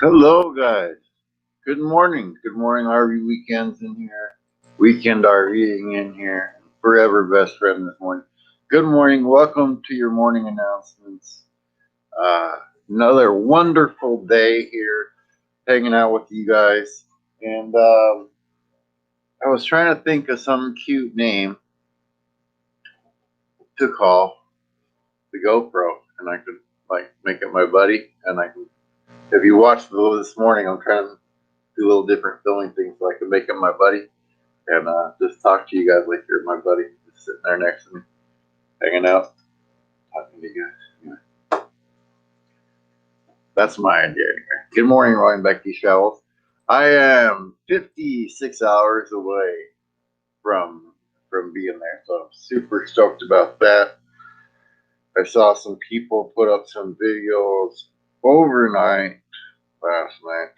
Hello, guys. Good morning. Good morning, RV Weekends in here. Weekend RVing in here. Forever best friend this morning. Good morning. Welcome to your morning announcements. Uh, Another wonderful day here, hanging out with you guys. And I was trying to think of some cute name to call the GoPro, and I could make it my buddy. And I can, if you watched this morning, I'm trying to do a little different filming things so I can make it my buddy and just talk to you guys like you're my buddy, just sitting there next to me, hanging out, talking to you guys. Anyway, that's my idea anyway. Good morning, Roy and Becky Shovels. I am 56 hours away from being there, so I'm super stoked about that. I saw some people put up some videos overnight last night.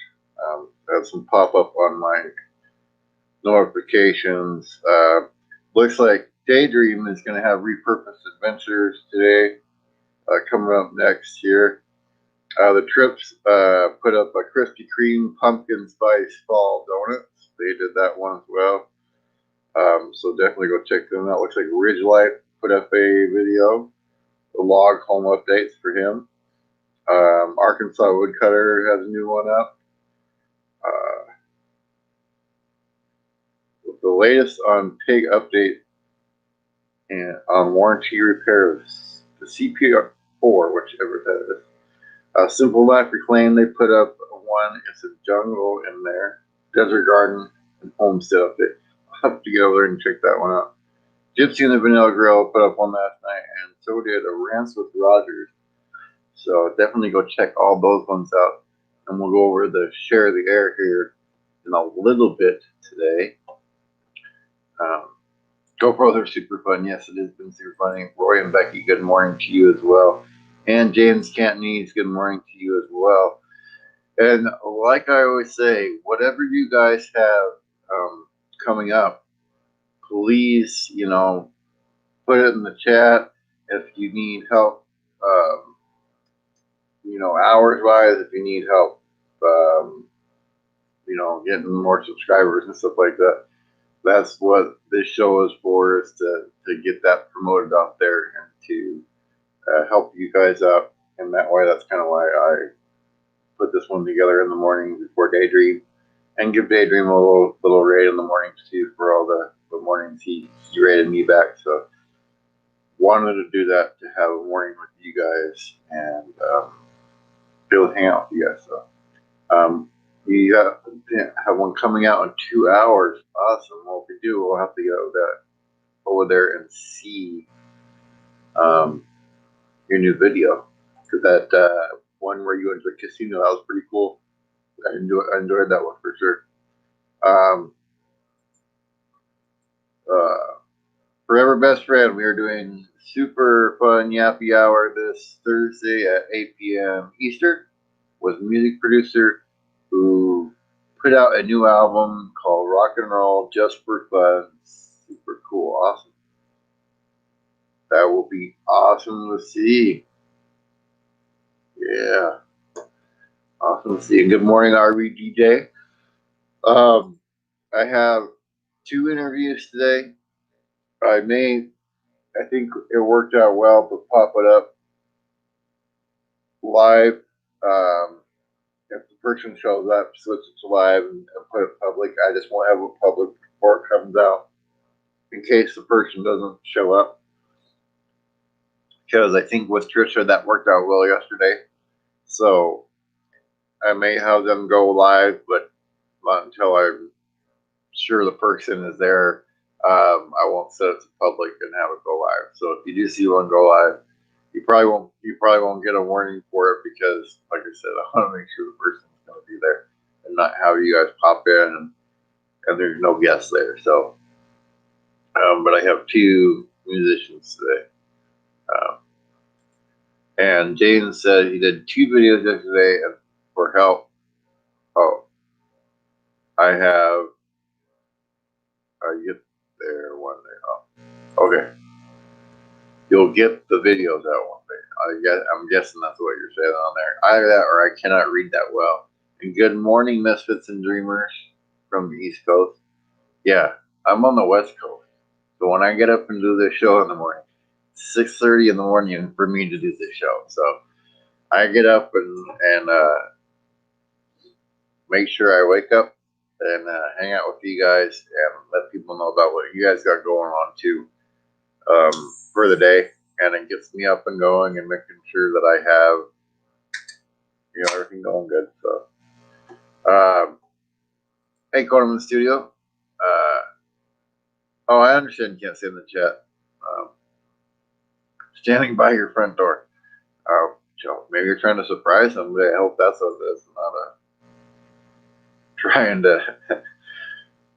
Had some pop up on my notifications. Looks like Daydream is going to have repurposed adventures today, coming up next year. The Trips put up a Krispy Kreme pumpkin spice fall donuts. They did that one as well. So definitely go check them out. Looks like Ridgelight put up a video, the log home updates for him. Arkansas Woodcutter has a new one up. The latest on pig update and on warranty repairs, the CPR4, whichever that is. Simple Life Reclaimed, they put up one. It's a jungle in there, Desert Garden and Homestead update. I'll have to get over there and check that one out. Gypsy and the Vanilla Grill put up one last night, and so did a Rants with Rogers. So definitely go check all those ones out, and we'll go over the share the air here in a little bit today. GoPros are super fun. Yes, it has been super funny. Roy and Becky, good morning to you as well. And James Cantonese, good morning to you as well. And like I always say, whatever you guys have coming up, please, put it in the chat. If you need help, hours wise, if you need help, getting more subscribers and stuff like that. That's what this show is for, is to get that promoted out there and to help you guys out. And that way, that's kind of why I put this one together in the morning before Daydream, and give Daydream a little raid in the mornings too for all the mornings he rated me back. So wanted to do that, to have a morning with you guys and be able to hang out with you guys. So you have one coming out in 2 hours. Awesome. Well, if we do, we'll have to go over there and see your new video, because that one where you went to the casino, that was pretty cool. I enjoyed that one for sure. Forever Best Friend, we are doing super fun yappy hour this Thursday at 8 p.m. Eastern with a music producer who put out a new album called Rock and Roll Just for Fun. Super cool, awesome. That will be awesome to see. Yeah, awesome to see. Good morning, RBDJ. I have 2 interviews today. I think it worked out well to pop it up live. If the person shows up, switch it to live and put it public. I just won't have it public before it comes out, in case the person doesn't show up. Because I think with Trisha that worked out well yesterday. So I may have them go live, but not until I'm sure the person is there. I won't set it to public and have it go live. So if you do see one go live, you probably won't get a warning for it, because, like I said, I want to make sure the person's going to be there and not have you guys pop in and there's no guests there. So, but I have 2 musicians today. And Jaden said he did 2 videos yesterday, and for help. Oh, I have. Get there one day. Oh, okay. You'll get the videos out one day. I'm guessing that's what you're saying on there. Either that, or I cannot read that well And good morning, Misfits and Dreamers from the East Coast. Yeah, I'm on the West Coast. So when I get up and do this show in the morning, 6:30 in the morning for me to do this show. So I get up and make sure I wake up and hang out with you guys and let people know about what you guys got going on too for the day. And it gets me up and going and making sure that I have everything going good. So hey, Coleman Studio. Oh, I understand you can't say in the chat. Um, Standing by your front door. Maybe you're trying to surprise somebody. I hope that's what it is, not trying to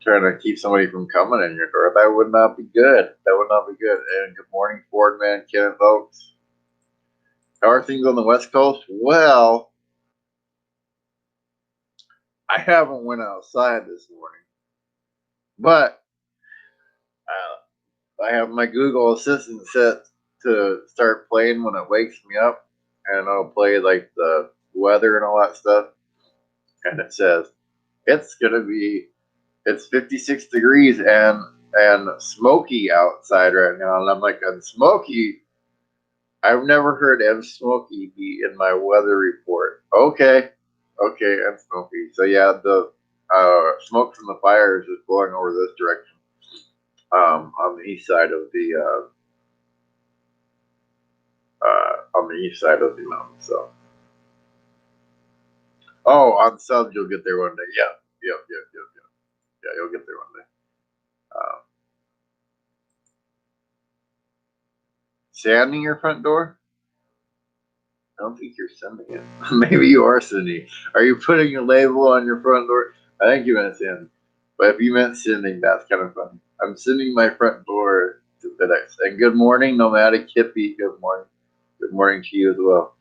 trying to keep somebody from coming in your door. That would not be good. That would not be good. And good morning, Ford Man, Kenneth Oaks. How are things on the West Coast? Well, I haven't went outside this morning, but I have my Google Assistant set to start playing when it wakes me up, and I'll play like the weather and all that stuff. And it says it's 56 degrees and smoky outside right now, and I'm like, and smoky. I've never heard M Smoky be in my weather report. Okay, M Smoky. So yeah, the smoke from the fires is blowing over this direction, on the east side of the mountain. So, oh, on the south you'll get there one day. Yeah, yep. Yeah, you'll get there one day. Sanding your front door? I don't think you're sending it. Maybe you are sending. Are you putting a label on your front door? I think you meant send. But if you meant sending, that's kind of funny. I'm sending my front door to FedEx. And good morning, Nomadic Hippie. Good morning. Good morning to you as well.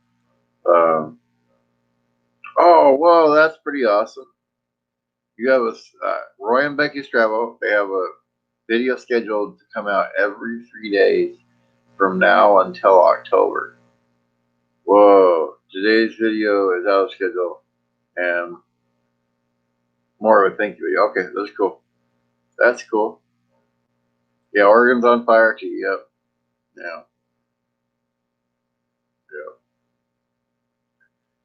Oh, whoa, that's pretty awesome. You have Roy and Becky's Travel. They have a video scheduled to come out every 3 days from now until October. Whoa, today's video is out of schedule and more of a thank you video. Okay, that's cool. That's cool. Yeah, Oregon's on fire too. Yep. Yeah.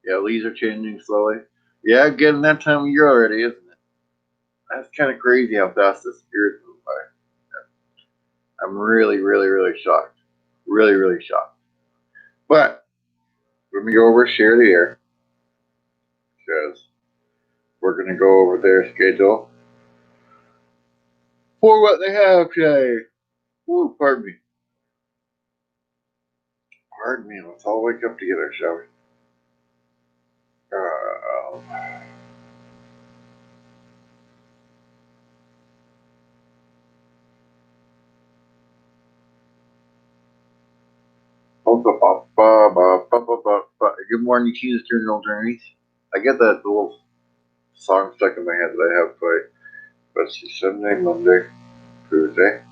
Yeah, leaves are changing slowly. Yeah, getting that time of year already, isn't it? That's kind of crazy how fast the spirits move by. Yeah. I'm really, really, really shocked. Really, really shocked. But let me go over share the air because we're going to go over their schedule for what they have today. Woo, pardon me. Pardon me. Let's all wake up together, shall we? Good morning, Cheese Journal Journeys. I get that little song stuck in my head that I have played. Let's see, Sunday, Monday, Tuesday.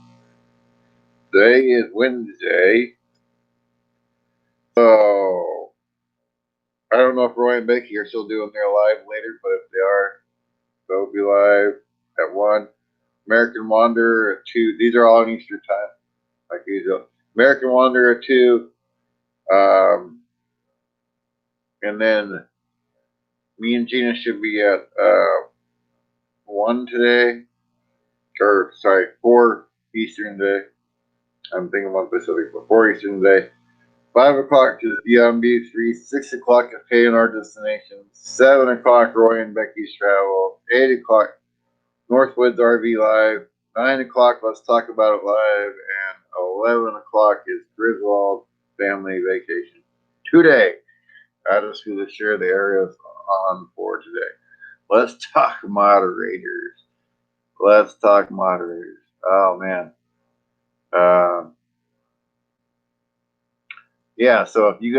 Today is Wednesday. So, I don't know if Roy and Becky are still doing their live later, but if they are, they'll be live at 1. American Wanderer at 2. These are all in Eastern time, like usual. American Wanderer at 2. And then me and Gina should be at 1 today. Or, sorry, 4 Eastern today. I'm thinking about Pacific, but 4 Eastern today. 5 o'clock is Beyond B3. 6 o'clock at Pay in Our Destination. 7 o'clock Roy and Becky's Travel. 8 o'clock Northwoods RV Live. 9 o'clock Let's Talk About It Live. And 11 o'clock is Griswold Family Vacation. Today, that is who the share the areas on for today. Let's talk moderators. Let's talk moderators. Oh man. Yeah, so if you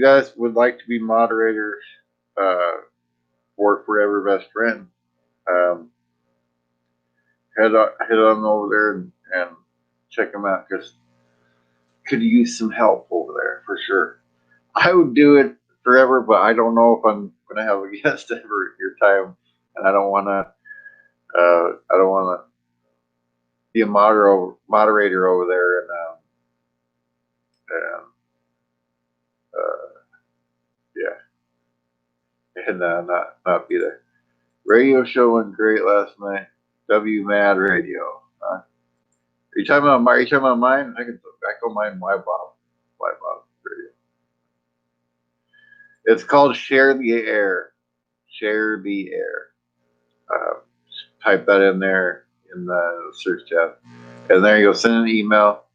guys would like to be moderators for Forever Best Friend, head on over there and check them out because could use some help over there for sure. I would do it forever, but I don't know if I'm when I have a guest every your time, and I don't want to be a moderator over there and yeah, and not be there. Radio show went great last night. W Mad Radio. Are you talking about mine? Are you talking about mine? I call mine Y Bob. Y Bob Radio. It's called Share the Air. Share the Air. Type that in there in the search tab. And there you go. Send an email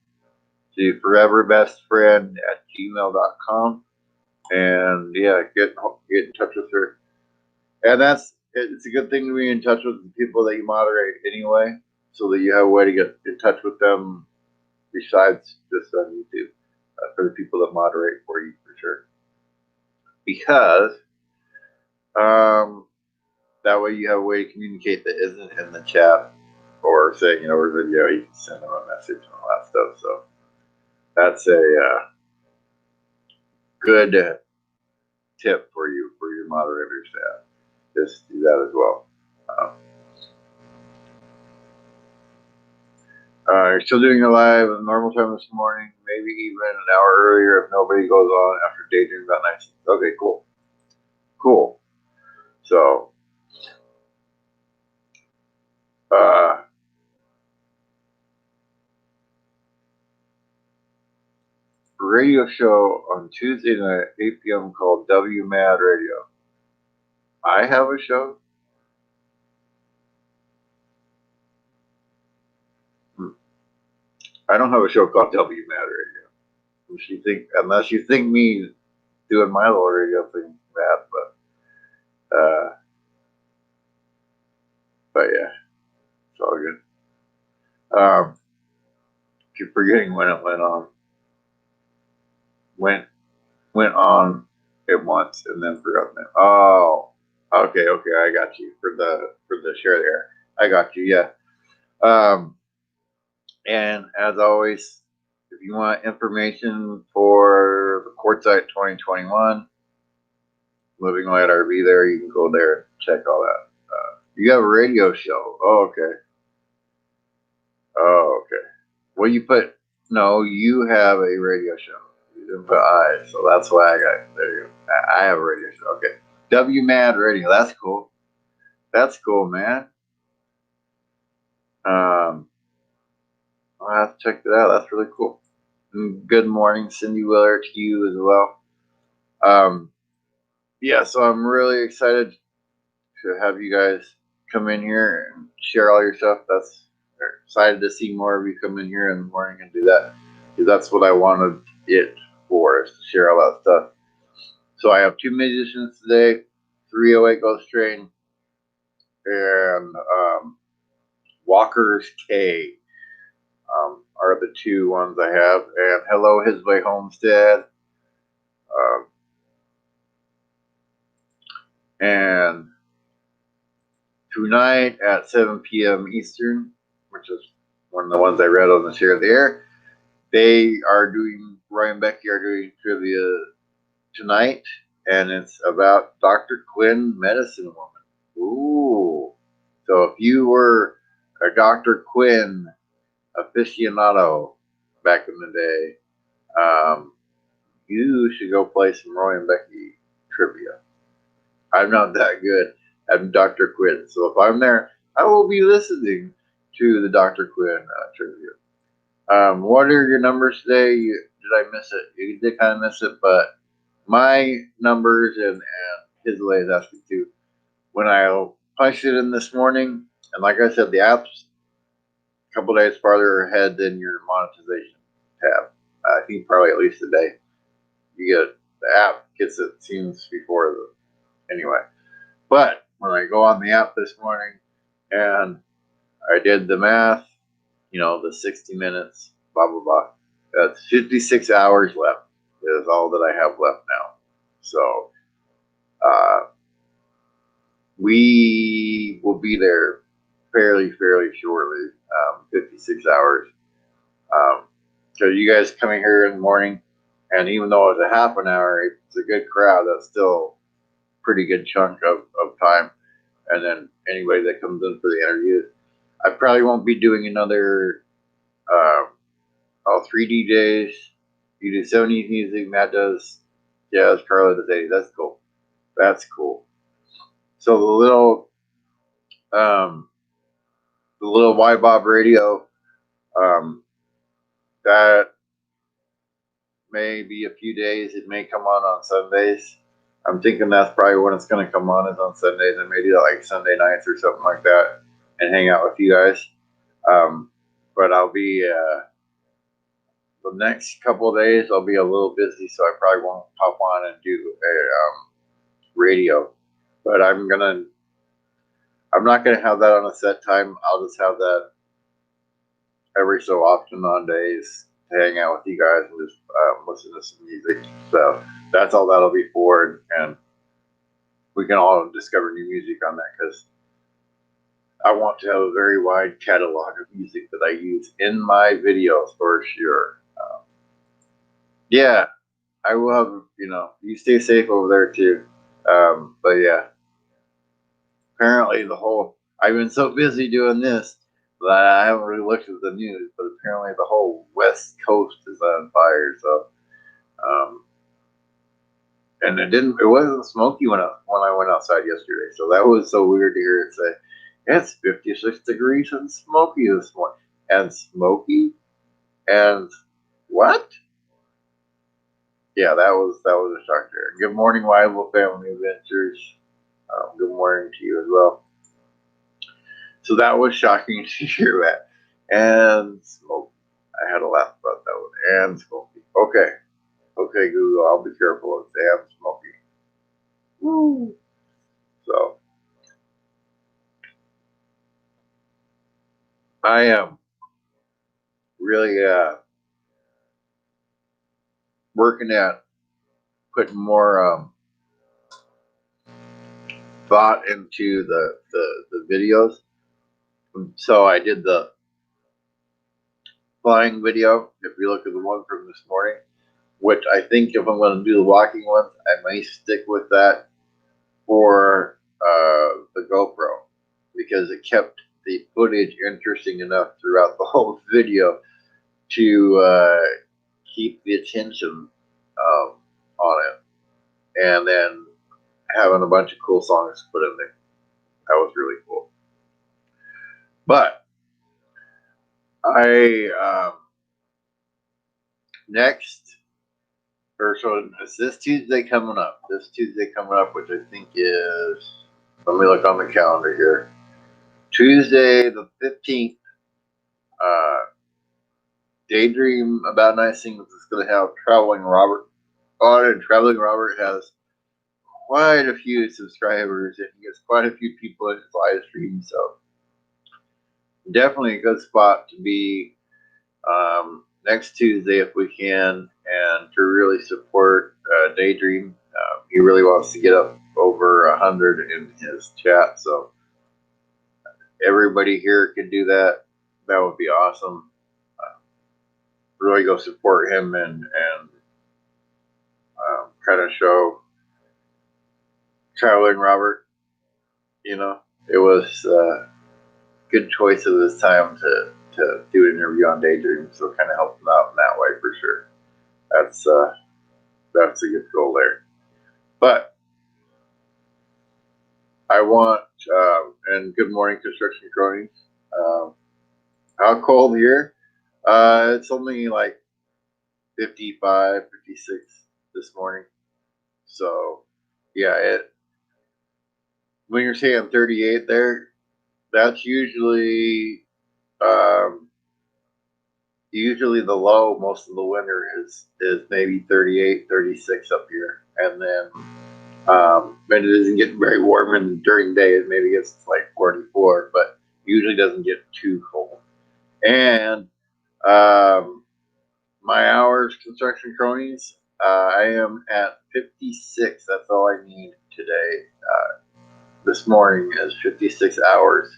to foreverbestfriend@gmail.com. And yeah, get in touch with her. And it's a good thing to be in touch with the people that you moderate anyway, so that you have a way to get in touch with them besides just on YouTube, for the people that moderate for you for sure. Because that way you have a way to communicate that isn't in the chat or saying, over video, you can send them a message and all that stuff. So that's a good tip for you, for your moderators to have. Just do that as well. You're still doing it live at normal time this morning, maybe even an hour earlier if nobody goes on after daydream that night. Okay, cool. So, radio show on Tuesday night, 8 p.m. called W Mad Radio. I have a show. I don't have a show called W Mad Radio. Unless you think me doing my little radio thing bad, but yeah, it's all good. Keep forgetting when it went on. Went on at once and then forgot it. Oh, okay, I got you for the share there. I got you, yeah. And as always, if you want information for the Quartzsite 2021 Living Light RV, there you can go there and check all that. You have a radio show. Oh, okay. Well, you have a radio show. You didn't put I, so that's why I got it. There you go. I have a radio show. Okay. W Mad Radio. That's cool. That's cool, man. I'll have to check that out. That's really cool. And good morning, Cindy Willer, to you as well. Yeah, so I'm really excited to have you guys come in here and share all your stuff. Excited to see more of you come in here in the morning and do that, because that's what I wanted it for, is to share all that stuff. So I have 2 musicians today, 308 Ghost Train, and Walker's K are the 2 ones I have, and Hello His Way Homestead. And tonight at 7 p.m. Eastern, which is one of the ones I read on the Share of the Air, Roy and Becky are doing trivia tonight, and it's about Dr. Quinn, Medicine Woman. Ooh. So if you were a Dr. Quinn aficionado back in the day, you should go play some Roy and Becky trivia. I'm not that good at Dr. Quinn, so if I'm there, I will be listening to the Dr. Quinn trivia. What are your numbers today? Did I miss it? You did kind of miss it, but my numbers and his way is asking too. When I punched it in this morning, and like I said, the app's a couple days farther ahead than your monetization tab. I think probably at least a day. The app gets it, seems, before anyway. But when I go on the app this morning and I did the math, the 60 minutes, blah, blah, blah. That's 56 hours left is all that I have left now. So we will be there fairly shortly, 56 hours. So you guys coming here in the morning, and even though it's a half an hour, it's a good crowd. That's still pretty good chunk of time. And then anybody that comes in for the interview, I probably won't be doing another 3 DJs. You do 70s music, Matt does jazz, Carla does 80s. That's cool. That's cool. So the little Y Bob radio, that may be a few days. It may come on Sundays. I'm thinking that's probably when it's going to come on, is on Sundays. I may do that like Sunday nights or something like that and hang out with you guys. But I'll be, the next couple of days, I'll be a little busy, so I probably won't pop on and do a radio. But I'm not going to have that on a set time. I'll just have that every so often on days to hang out with you guys and just listen to some music. So that's all that'll be for, and we can all discover new music on that, because I want to have a very wide catalog of music that I use in my videos for sure. Yeah, I will have, you stay safe over there too. But yeah, apparently I've been so busy doing this that I haven't really looked at the news, but apparently the whole West Coast is on fire. So, and it wasn't smoky when I went outside yesterday. So that was so weird to hear it say, it's 56 degrees and smoky this morning. And smoky? And what? Yeah, that was a shock there. Good morning, Wild Family Adventures. Good morning to you as well. So that was shocking to hear that. And smoky. I had to laugh about that one. And smoky. Okay, Google, I'll be careful if they have smoky. Woo. So I am really working at putting more thought into the videos. So I did the flying video. If you look at the one from this morning, which I think if I'm going to do the walking ones, I may stick with that for the GoPro, because it kept the footage interesting enough throughout the whole video to keep the attention on it, and then having a bunch of cool songs put in there. That was really cool. But I it's this Tuesday coming up. Which I think is, let me look on the calendar here. Tuesday the 15th. Daydream About Nice Things is going to have Traveling Robert on it. And Traveling Robert has quite a few subscribers, and he gets quite a few people in his live stream. So definitely a good spot to be next Tuesday if we can, and to really support Daydream. He really wants to get up over 100 in his chat, so everybody here can do that. That would be awesome. Really go support him and kind of show Traveling Robert. It was a good choice of this time to do an interview on Daydream, so kind of help him out in that way for sure. That's a good goal there. But I want, and good morning, Construction Cronies. How cold here? It's only like 55, 56 this morning. So yeah, when you're saying 38 there, that's usually the low. Most of the winter is maybe 38, 36 up here, and then but it doesn't get very warm, and during the day it maybe gets like 44, but usually doesn't get too cold. And my hours, Construction Cronies, I am at 56. That's all I need today. This morning is 56 hours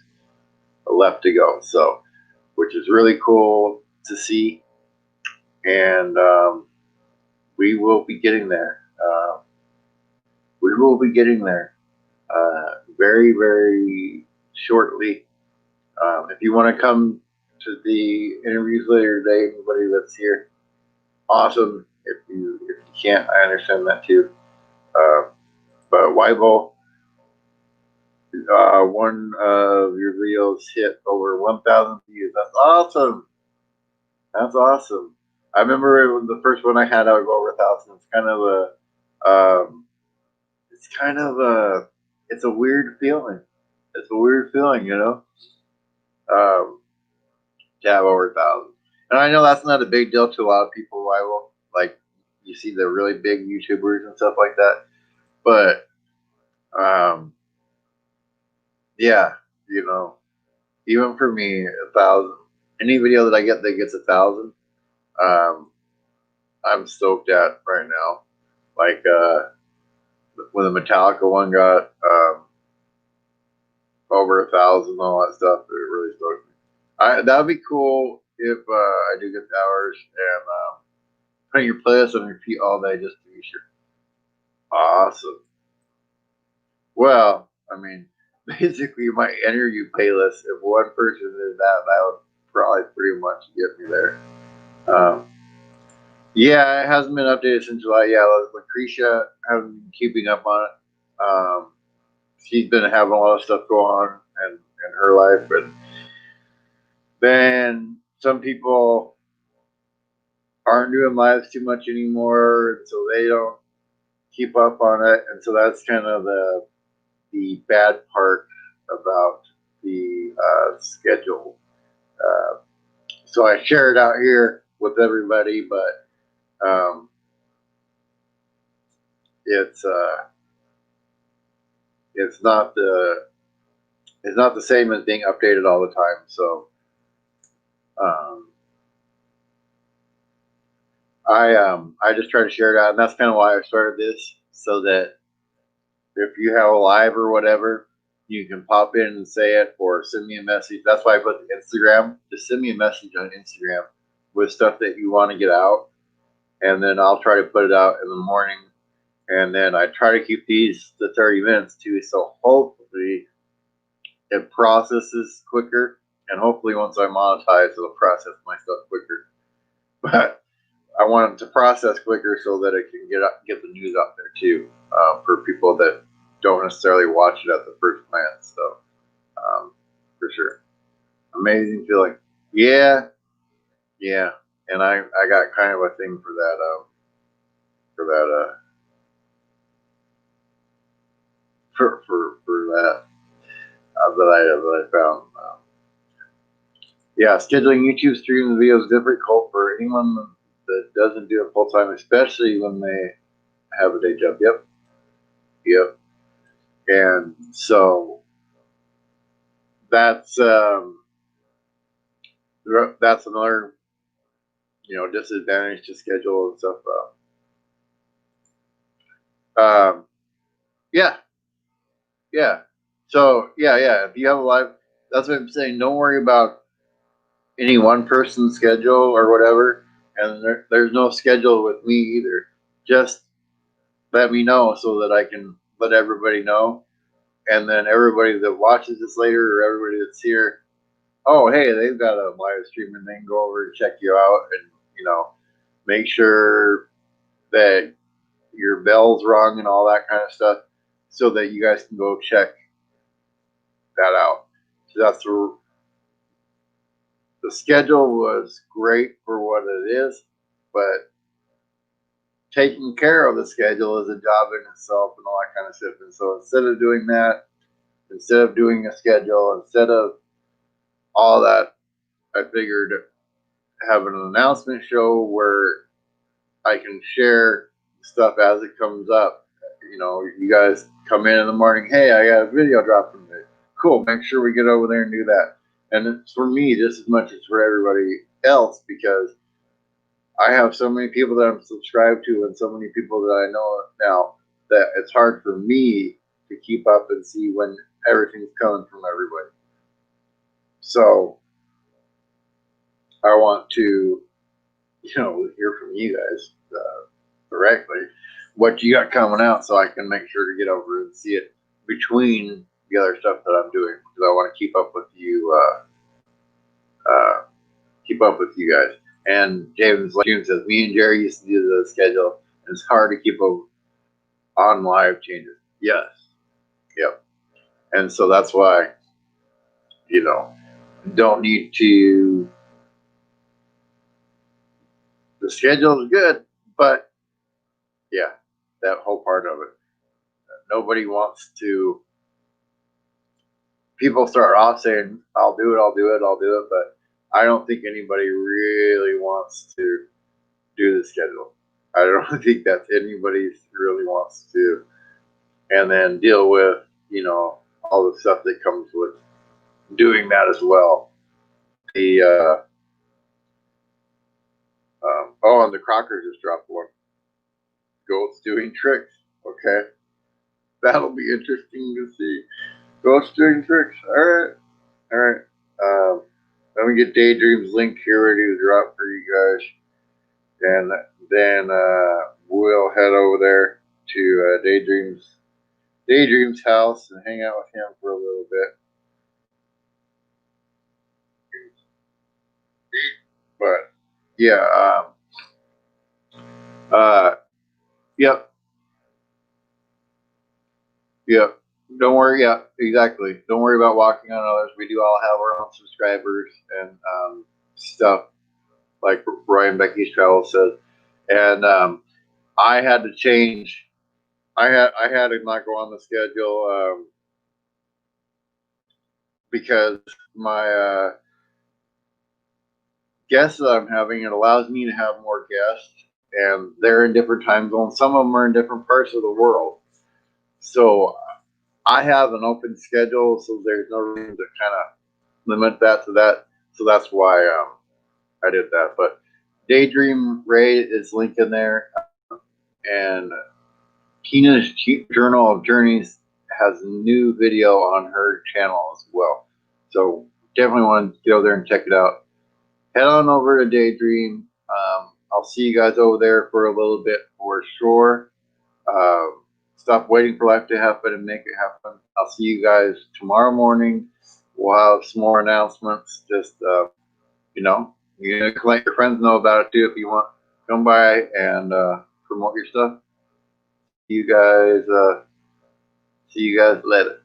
left to go, so, which is really cool to see, and we will be getting there. We will be getting there very, very shortly. If you want to come to the interviews later today, anybody that's here, awesome. If you can't, I understand that too. But Weibo, one of your videos hit over 1,000 views. That's awesome. That's awesome. I remember the first one I had, I would go over 1,000. It's a weird feeling. It's a weird feeling, you know, to have over 1,000. And I know that's not a big deal to a lot of people. Weibo, like you see the really big YouTubers and stuff like that. But yeah, you know, even for me, 1,000. Any video that I get that gets 1,000, I'm stoked at right now. Like when the Metallica one got over 1,000, all that stuff, it really stoked me. That would be cool if I do get the hours and put your playlist on repeat all day just to be sure. Awesome. Well, I mean, basically my interview playlist. If one person did that, that would probably pretty much get me there. Um, yeah, it hasn't been updated since July. Yeah, Lucretia, I haven't been keeping up on it. She's been having a lot of stuff go on in her life, but then some people aren't doing lives too much anymore, so they don't keep up on it, and so that's kind of the bad part about the schedule. So I share it out here with everybody, but it's it's not the same as being updated all the time. So I just try to share it out, and that's kind of why I started this, so that if you have a live or whatever, you can pop in and say it or send me a message. That's why I put the Instagram. Just send me a message on Instagram with stuff that you want to get out, and then I'll try to put it out in the morning. And then I try to keep these to 30 minutes too, so hopefully it processes quicker, and hopefully once I monetize, it'll process my stuff quicker. But I want it to process quicker so that it can get the news out there too, for people that don't necessarily watch it at the first glance. So for sure, amazing feeling. Yeah, yeah, and I got kind of a thing for that for that for that that I found. Yeah, scheduling YouTube streams and videos is difficult for anyone that doesn't do it full time, especially when they have a day job. Yep, yep. And so that's another disadvantage to schedule and stuff. Yeah, yeah. So yeah. If you have a live, that's what I'm saying. Don't worry about any one person's schedule or whatever, and there's no schedule with me either. Just let me know so that I can let everybody know, and then everybody that watches this later or everybody that's here, oh hey, they've got a live stream, and they can go over and check you out, and make sure that your bell's rung and all that kind of stuff, so that you guys can go check that out. So that's the schedule was great for what it is, but taking care of the schedule is a job in itself and all that kind of stuff. And so instead of doing that, instead of doing a schedule, instead of all that, I figured have an announcement show where I can share stuff as it comes up. You guys come in the morning, hey, I got a video dropping today. Cool, make sure we get over there and do that. And it's for me just as much as for everybody else, because I have so many people that I'm subscribed to and so many people that I know now that it's hard for me to keep up and see when everything's coming from everybody. So I want to, hear from you guys directly what you got coming out, so I can make sure to get over and see it between the other stuff that I'm doing, because I want to keep up with you. Keep up with you guys. And James, like June says, me and Jerry used to do the schedule, and it's hard to keep up on live changes. Yes. Yep. And so that's why, don't need to. The schedule is good, but yeah, that whole part of it. Nobody wants to. People start off saying, I'll do it, but I don't think anybody really wants to do the schedule. I don't think that's anybody really wants to. And then deal with, all the stuff that comes with doing that as well. And the Crocker just dropped one. Goats doing tricks. Okay. That'll be interesting to see. Goats doing tricks. All right. Let me get Daydream's link here ready to drop for you guys. And then we'll head over there to Daydream's house and hang out with him for a little bit. But yeah, yep. Don't worry. Yeah, exactly. Don't worry about walking on others. We do all have our own subscribers and stuff, like Roy and Becky's Travel says. And I had to change. I had to not go on the schedule because my guests that I'm having, it allows me to have more guests, and they're in different time zones. Some of them are in different parts of the world. So I have an open schedule, so there's no reason to kind of limit that to that. So that's why I did that. But Daydream Ray is linked in there, and Tina's Journal of Journeys has a new video on her channel as well. So definitely want to get over there and check it out. Head on over to Daydream. I'll see you guys over there for a little bit for sure. Stop waiting for life to happen and make it happen. I'll see you guys tomorrow morning. We'll have some more announcements. Just, you can let your friends know about it too if you want. Come by and promote your stuff. See you guys later.